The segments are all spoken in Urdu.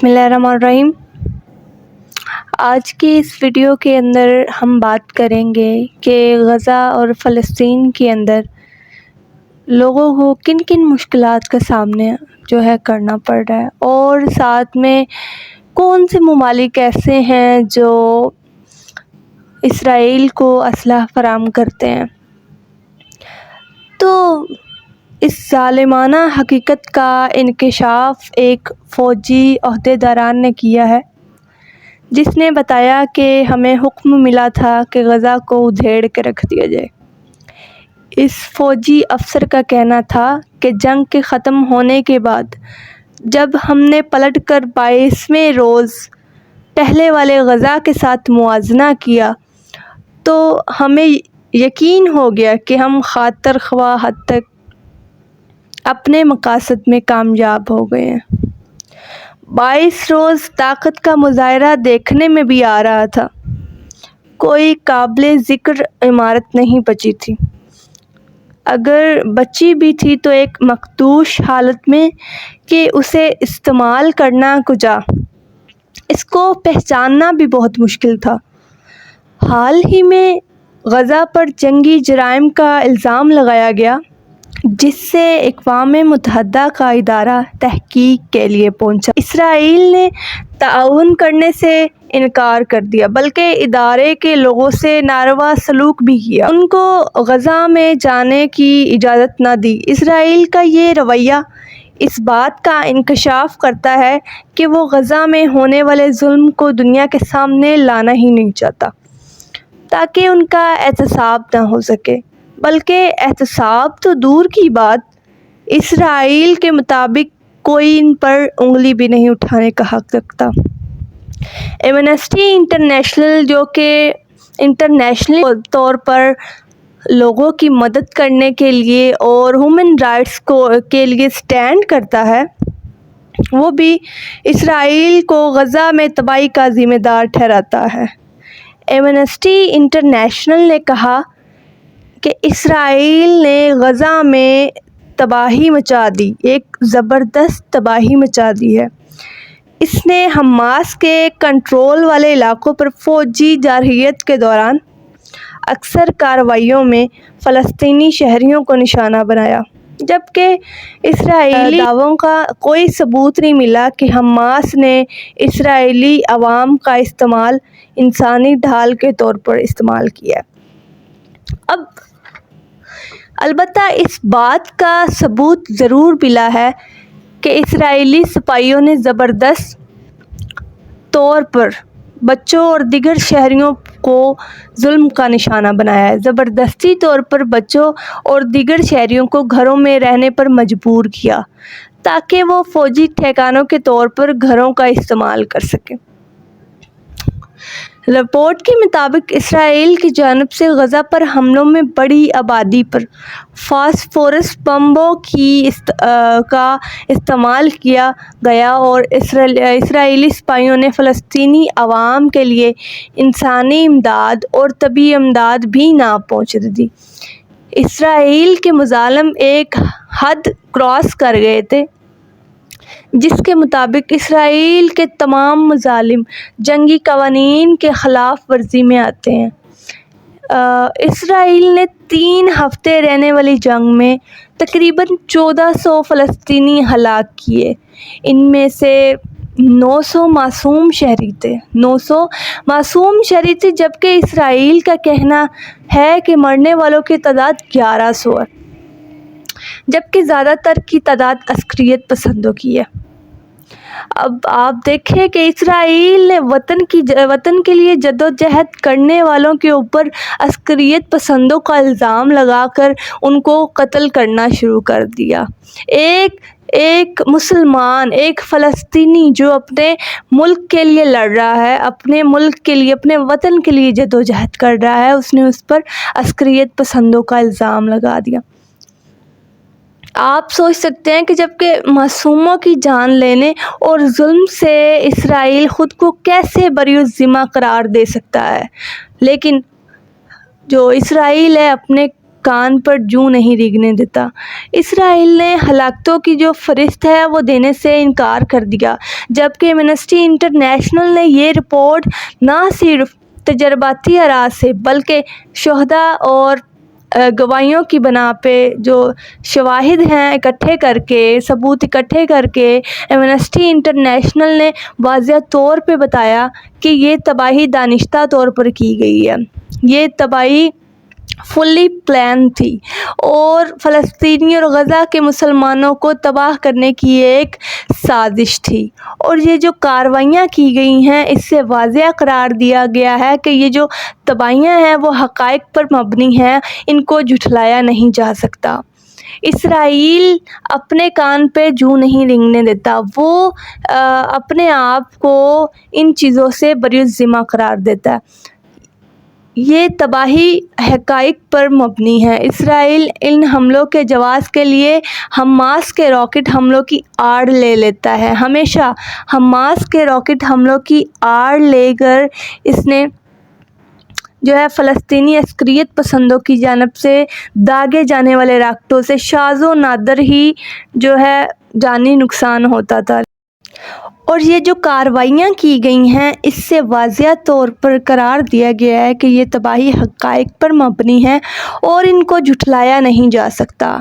بسم اللہ الرحمن الرحیم۔ آج کی اس ویڈیو کے اندر ہم بات کریں گے کہ غزہ اور فلسطین کے اندر لوگوں کو کن کن مشکلات کا سامنا کرنا پڑ رہا ہے، اور ساتھ میں کون سے ممالک ایسے ہیں جو اسرائیل کو اسلحہ فراہم کرتے ہیں۔ تو اس ظالمانہ حقیقت کا انکشاف ایک فوجی عہدیداران نے کیا ہے، جس نے بتایا کہ ہمیں حکم ملا تھا کہ غزہ کو ادھیڑ کے رکھ دیا جائے۔ اس فوجی افسر کا کہنا تھا کہ جنگ کے ختم ہونے کے بعد جب ہم نے پلٹ کر 22ویں روز پہلے والے غزہ کے ساتھ موازنہ کیا تو ہمیں یقین ہو گیا کہ ہم خاطر خواہ حد تک اپنے مقاصد میں کامیاب ہو گئے ہیں۔ 22 روز طاقت کا مظاہرہ دیکھنے میں بھی آ رہا تھا، کوئی قابل ذکر عمارت نہیں بچی تھی، اگر بچی بھی تھی تو ایک مخدوش حالت میں کہ اسے استعمال کرنا کجا، اس کو پہچاننا بھی بہت مشکل تھا۔ حال ہی میں غزہ پر جنگی جرائم کا الزام لگایا گیا، جس سے اقوام متحدہ کا ادارہ تحقیق کے لیے پہنچا۔ اسرائیل نے تعاون کرنے سے انکار کر دیا، بلکہ ادارے کے لوگوں سے ناروا سلوک بھی کیا، ان کو غزہ میں جانے کی اجازت نہ دی۔ اسرائیل کا یہ رویہ اس بات کا انکشاف کرتا ہے کہ وہ غزہ میں ہونے والے ظلم کو دنیا کے سامنے لانا ہی نہیں چاہتا، تاکہ ان کا احتساب نہ ہو سکے، بلکہ احتساب تو دور کی بات، اسرائیل کے مطابق کوئی ان پر انگلی بھی نہیں اٹھانے کا حق رکھتا۔ ایمنسٹی انٹرنیشنل، جو کہ انٹرنیشنل طور پر لوگوں کی مدد کرنے کے لیے اور ہیومن رائٹس کے لیے سٹینڈ کرتا ہے، وہ بھی اسرائیل کو غزہ میں تباہی کا ذمہ دار ٹھہراتا ہے۔ ایمنسٹی انٹرنیشنل نے کہا کہ اسرائیل نے غزہ میں تباہی مچا دی، ایک زبردست تباہی مچا دی ہے۔ اس نے حماس کے کنٹرول والے علاقوں پر فوجی جارحیت کے دوران اکثر کارروائیوں میں فلسطینی شہریوں کو نشانہ بنایا، جبکہ اسرائیلی دعووں کا کوئی ثبوت نہیں ملا کہ حماس نے اسرائیلی عوام کا انسانی ڈھال کے طور پر استعمال کیا۔ البتہ اس بات کا ثبوت ضرور ملا ہے کہ اسرائیلی سپاہیوں نے زبردست طور پر بچوں اور دیگر شہریوں کو ظلم کا نشانہ بنایا ہے، زبردستی طور پر بچوں اور دیگر شہریوں کو گھروں میں رہنے پر مجبور کیا تاکہ وہ فوجی ٹھکانوں کے طور پر گھروں کا استعمال کر سکیں۔ رپورٹ کے مطابق اسرائیل کی جانب سے غزہ پر حملوں میں بڑی آبادی پر فاسفورس بموں کا استعمال کیا گیا اور اسرائیلی سپاہیوں نے فلسطینی عوام کے لیے انسانی امداد اور طبی امداد بھی نہ پہنچنے دی۔ اسرائیل کے مظالم ایک حد کراس کر گئے تھے، جس کے مطابق اسرائیل کے تمام مظالم جنگی قوانین کی خلاف ورزی میں آتے ہیں۔ اسرائیل نے 3 ہفتے رہنے والی جنگ میں تقریباً 1400 فلسطینی ہلاک کیے، ان میں سے 900 معصوم شہری تھے۔ 900 معصوم شہری تھے، جبکہ اسرائیل کا کہنا ہے کہ مرنے والوں کی تعداد 1100 ہے، جبکہ زیادہ تر کی تعداد عسکریت پسندوں کی ہے۔ اب آپ دیکھیں کہ اسرائیل نے وطن کے لیے جدوجہد کرنے والوں کے اوپر عسکریت پسندوں کا الزام لگا کر ان کو قتل کرنا شروع کر دیا۔ ایک مسلمان، ایک فلسطینی جو اپنے ملک کے لیے لڑ رہا ہے، اپنے ملک کے لیے، اپنے وطن کے لیے جدوجہد کر رہا ہے، اس نے اس پر عسکریت پسندوں کا الزام لگا دیا۔ آپ سوچ سکتے ہیں کہ جبکہ معصوموں کی جان لینے اور ظلم سے اسرائیل خود کو کیسے بری الذمہ قرار دے سکتا ہے، لیکن جو اسرائیل ہے اپنے کان پر جوں نہیں ریگنے دیتا۔ اسرائیل نے ہلاکتوں کی جو فہرست ہے وہ دینے سے انکار کر دیا، جبکہ ایمنسٹی انٹرنیشنل نے یہ رپورٹ نہ صرف تجرباتی آراء سے بلکہ شہداء اور گواہیوں کی بنا پہ جو شواہد ہیں اکٹھے کر کے، ثبوت اکٹھے کر کے، ایمنسٹی انٹرنیشنل نے واضح طور پہ بتایا کہ یہ تباہی دانستہ طور پر کی گئی ہے، یہ تباہی فلی پلان تھی اور فلسطینی اور غزہ کے مسلمانوں کو تباہ کرنے کی ایک سازش تھی۔ اور یہ جو کارروائیاں کی گئی ہیں اس سے واضح قرار دیا گیا ہے کہ یہ جو تباہیاں ہیں وہ حقائق پر مبنی ہیں، ان کو جھٹلایا نہیں جا سکتا۔ اسرائیل اپنے کان پہ جوں نہیں رینگنے دیتا، وہ اپنے آپ کو ان چیزوں سے بری الذمہ قرار دیتا ہے۔ یہ تباہی حقائق پر مبنی ہے۔ اسرائیل ان حملوں کے جواز کے لیے حماس کے راکٹ حملوں کی آڑ لے لیتا ہے، ہمیشہ حماس کے راکٹ حملوں کی آڑ لے کر اس نے جو ہے فلسطینی عسکریت پسندوں کی جانب سے داغے جانے والے راکٹوں سے شاذ و نادر ہی جو ہے جانی نقصان ہوتا تھا۔ اور یہ جو کارروائیاں کی گئی ہیں اس سے واضح طور پر قرار دیا گیا ہے کہ یہ تباہی حقائق پر مبنی ہے اور ان کو جھٹلایا نہیں جا سکتا۔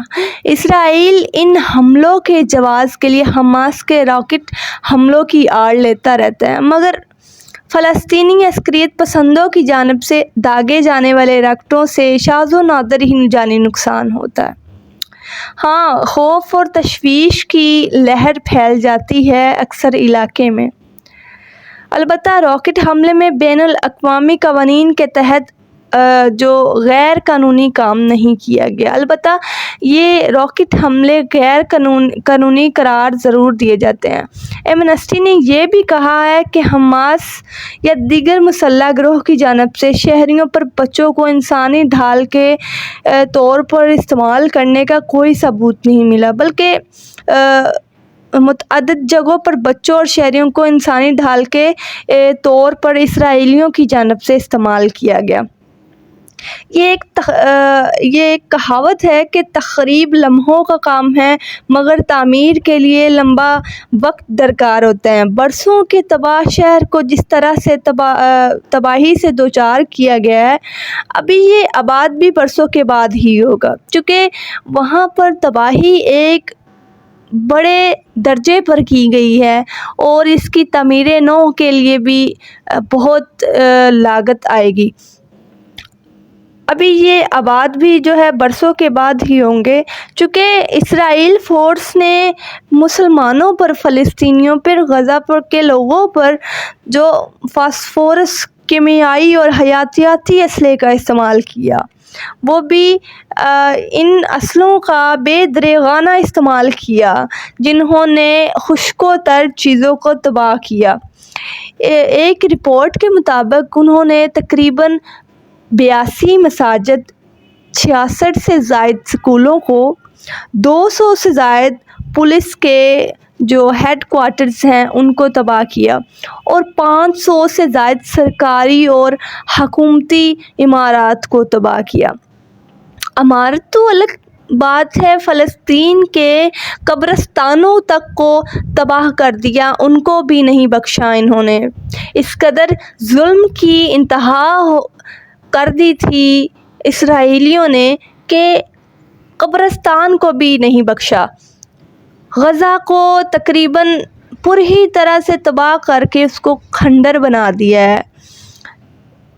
اسرائیل ان حملوں کے جواز کے لیے حماس کے راکٹ حملوں کی آڑ لیتا رہتا ہے، مگر فلسطینی عسکریت پسندوں کی جانب سے داغے جانے والے راکٹوں سے شاذ و نادر ہی جانی نقصان ہوتا ہے۔ ہاں، خوف اور تشویش کی لہر پھیل جاتی ہے اکثر علاقے میں، البتہ راکٹ حملے میں بین الاقوامی قوانین کے تحت جو غیر قانونی کام نہیں کیا گیا، البتہ یہ راکٹ حملے غیر قانونی قرار ضرور دیے جاتے ہیں۔ ایمنسٹی نے یہ بھی کہا ہے کہ حماس یا دیگر مسلح گروہ کی جانب سے شہریوں پر بچوں کو انسانی ڈھال کے طور پر استعمال کرنے کا کوئی ثبوت نہیں ملا، بلکہ متعدد جگہوں پر بچوں اور شہریوں کو انسانی ڈھال کے طور پر اسرائیلیوں کی جانب سے استعمال کیا گیا۔ یہ ایک کہاوت ہے کہ تخریب لمحوں کا کام ہے مگر تعمیر کے لیے لمبا وقت درکار ہوتا ہے۔ برسوں کے تباہ شہر کو جس طرح سے تباہی سے دوچار کیا گیا ہے، ابھی یہ آباد بھی برسوں کے بعد ہی ہوگا، چونکہ وہاں پر تباہی ایک بڑے درجے پر کی گئی ہے اور اس کی تعمیر نو کے لیے بھی بہت لاگت آئے گی۔ ابھی یہ آباد بھی جو ہے برسوں کے بعد ہی ہوں گے، چونکہ اسرائیل فورس نے مسلمانوں پر، فلسطینیوں پر، غزہ پر کے لوگوں پر جو فاسفورس، کیمیائی اور حیاتیاتی اسلحے کا استعمال کیا، وہ بھی ان اسلحوں کا بے دریغانہ استعمال کیا جنہوں نے خشک و تر چیزوں کو تباہ کیا۔ ایک رپورٹ کے مطابق انہوں نے تقریباً 82 مساجد، 66 سے زائد سکولوں کو، 200 سے زائد پولیس کے جو ہیڈ کوارٹرز ہیں ان کو تباہ کیا اور 500 سے زائد سرکاری اور حکومتی عمارات کو تباہ کیا۔ عمارت تو الگ بات ہے، فلسطین کے قبرستانوں تک کو تباہ کر دیا، ان کو بھی نہیں بخشا انہوں نے۔ اس قدر ظلم کی انتہا کر دی تھی اسرائیلیوں نے کہ قبرستان کو بھی نہیں بخشا، غزہ کو تقریباً پوری طرح سے تباہ کر کے اس کو کھنڈر بنا دیا ہے۔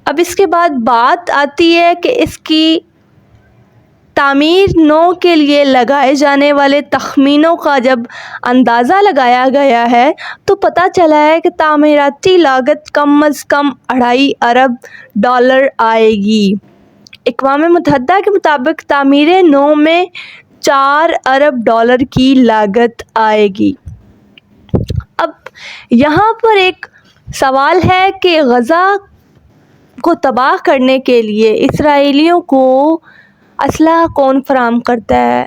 اب اس کے بعد بات آتی ہے کہ اس کی تعمیر نو کے لیے لگائے جانے والے تخمینوں کا جب اندازہ لگایا گیا ہے تو پتہ چلا ہے کہ تعمیراتی لاگت کم از کم $2.5 ارب آئے گی۔ اقوام متحدہ کے مطابق تعمیر نو میں $4 ارب کی لاگت آئے گی۔ اب یہاں پر ایک سوال ہے کہ غزہ کو تباہ کرنے کے لیے اسرائیلیوں کو اسلحہ کون فراہم کرتا ہے؟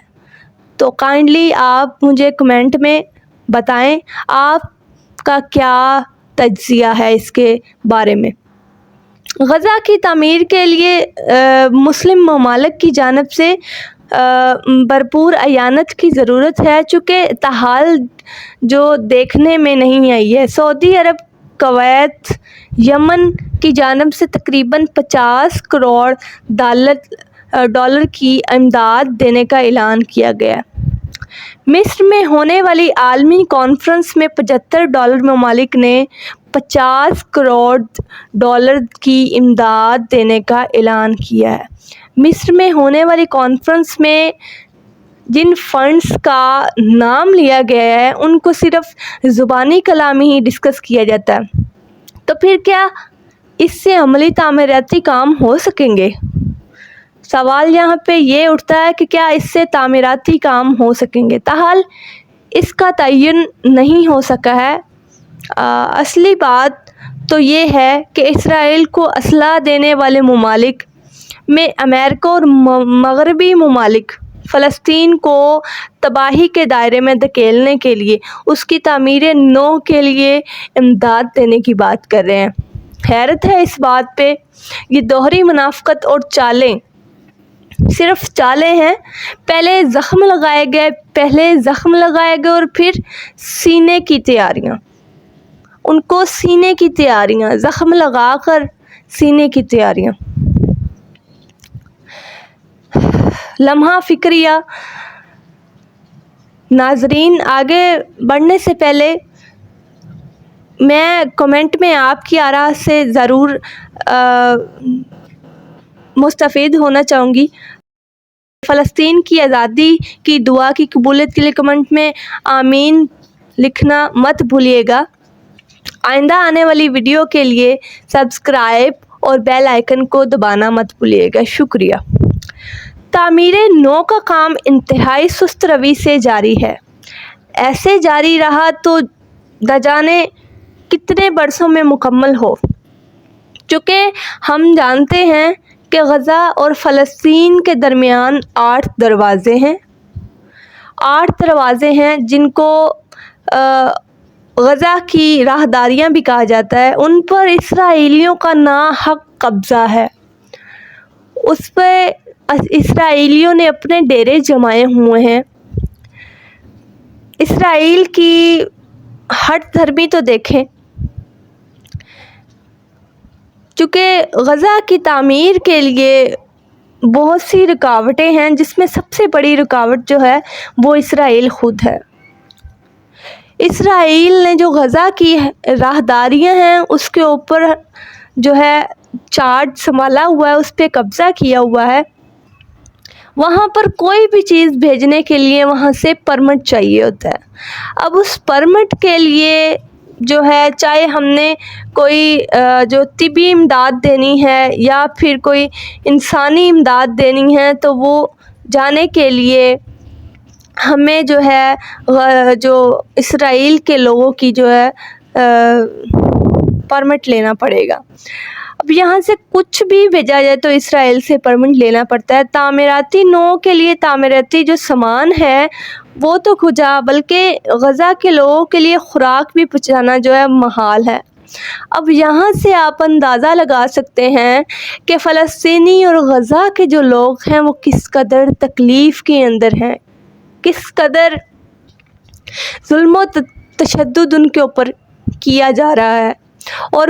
تو کائنڈلی آپ مجھے کمنٹ میں بتائیں آپ کا کیا تجزیہ ہے اس کے بارے میں۔ غزہ کی تعمیر کے لیے مسلم ممالک کی جانب سے بھرپور اعانت کی ضرورت ہے، چونکہ تاحال جو دیکھنے میں نہیں آئی ہے۔ سعودی عرب، کویت، یمن کی جانب سے تقریباً 50 کروڑ ڈالر کی امداد دینے کا اعلان کیا گیا ہے۔ مصر میں ہونے والی عالمی کانفرنس میں 75 ممالک نے 50 کروڑ ڈالر کی امداد دینے کا اعلان کیا ہے۔ مصر میں ہونے والی کانفرنس میں جن فنڈز کا نام لیا گیا ہے ان کو صرف زبانی کلام ہی ڈسکس کیا جاتا ہے، تو پھر کیا اس سے عملی تعمیراتی کام ہو سکیں گے؟ سوال یہاں پہ یہ اٹھتا ہے کہ کیا اس سے تعمیراتی کام ہو سکیں گے؟ تاحال اس کا تعین نہیں ہو سکا ہے۔ اصلی بات تو یہ ہے کہ اسرائیل کو اسلحہ دینے والے ممالک میں امریکہ اور مغربی ممالک فلسطین کو تباہی کے دائرے میں دھکیلنے کے لیے اس کی تعمیر نو کے لیے امداد دینے کی بات کر رہے ہیں۔ حیرت ہے اس بات پہ، یہ دوہری منافقت اور چالیں صرف چالیں ہیں۔ پہلے زخم لگائے گئے اور پھر سینے کی تیاریاں، ان کو سینے کی تیاریاں، زخم لگا کر سینے کی تیاریاں۔ لمحہ فکریہ۔ ناظرین، آگے بڑھنے سے پہلے میں کمنٹ میں آپ کی آراء سے ضرور مستفید ہونا چاہوں گی۔ فلسطین کی آزادی کی دعا کی قبولیت کے لیے کمنٹ میں آمین لکھنا مت بھولیے گا۔ آئندہ آنے والی ویڈیو کے لیے سبسکرائب اور بیل آئیکن کو دبانا مت بھولیے گا۔ شکریہ۔ تعمیر نو کا کام انتہائی سست روی سے جاری ہے۔ ایسے جاری رہا تو نہ جانے کتنے برسوں میں مکمل ہو، چونکہ ہم جانتے ہیں کہ غزہ اور فلسطین کے درمیان 8 دروازے ہیں۔ 8 دروازے ہیں جن کو غزہ کی راہداریاں بھی کہا جاتا ہے۔ ان پر اسرائیلیوں کا ناحق قبضہ ہے۔ اس پہ اسرائیلیوں نے اپنے ڈیرے جمائے ہوئے ہیں۔ اسرائیل کی ہٹ دھرمی تو دیکھیں، چونکہ غزہ کی تعمیر کے لیے بہت سی رکاوٹیں ہیں، جس میں سب سے بڑی رکاوٹ جو ہے وہ اسرائیل خود ہے۔ اسرائیل نے جو غزہ کی راہداریاں ہیں اس کے اوپر جو ہے چارج سنبھالا ہوا ہے، اس پہ قبضہ کیا ہوا ہے۔ وہاں پر کوئی بھی چیز بھیجنے کے لیے وہاں سے پرمٹ چاہیے ہوتا ہے۔ اب اس پرمٹ کے لیے جو ہے، چاہے ہم نے کوئی جو طبی امداد دینی ہے یا پھر کوئی انسانی امداد دینی ہے، تو وہ جانے کے لیے ہمیں جو ہے جو اسرائیل کے لوگوں کی جو ہے پرمٹ لینا پڑے گا۔ اب یہاں سے کچھ بھی بھیجا جائے تو اسرائیل سے پرمٹ لینا پڑتا ہے۔ تعمیراتی نو کے لیے تعمیراتی جو سامان ہے وہ تو کھجا، بلکہ غزہ کے لوگوں کے لیے خوراک بھی پہنچانا جو ہے محال ہے۔ اب یہاں سے آپ اندازہ لگا سکتے ہیں کہ فلسطینی اور غزہ کے جو لوگ ہیں وہ کس قدر تکلیف کے اندر ہیں، کس قدر ظلم و تشدد ان کے اوپر کیا جا رہا ہے، اور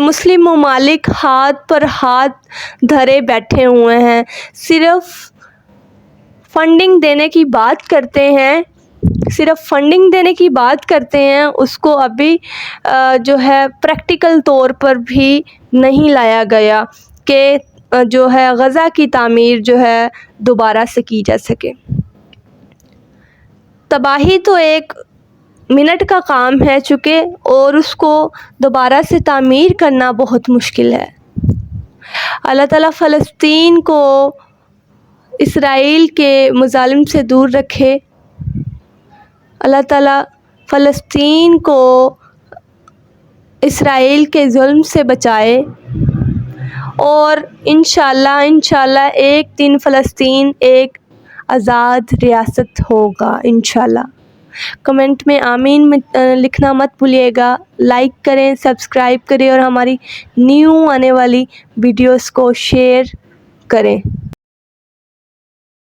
مسلم ممالک ہاتھ پر ہاتھ دھرے بیٹھے ہوئے ہیں، صرف فنڈنگ دینے کی بات کرتے ہیں، اس کو ابھی جو ہے پریکٹیکل طور پر بھی نہیں لایا گیا کہ جو ہے غزہ کی تعمیر جو ہے دوبارہ سے کی جا سکے۔ تباہی تو 1 منٹ کا کام ہے چونکہ، اور اس کو دوبارہ سے تعمیر کرنا بہت مشکل ہے۔ اللہ تعالیٰ فلسطین کو اسرائیل کے مظالم سے دور رکھے۔ اللہ تعالیٰ فلسطین کو اسرائیل کے ظلم سے بچائے، اور انشاءاللہ ایک دن فلسطین ایک آزاد ریاست ہوگا انشاءاللہ۔ کمنٹ میں آمین لکھنا مت بھولیے گا. لائک کریں, سبسکرائب کریں اور ہماری نیو آنے والی ویڈیوز کو شیئر کریں.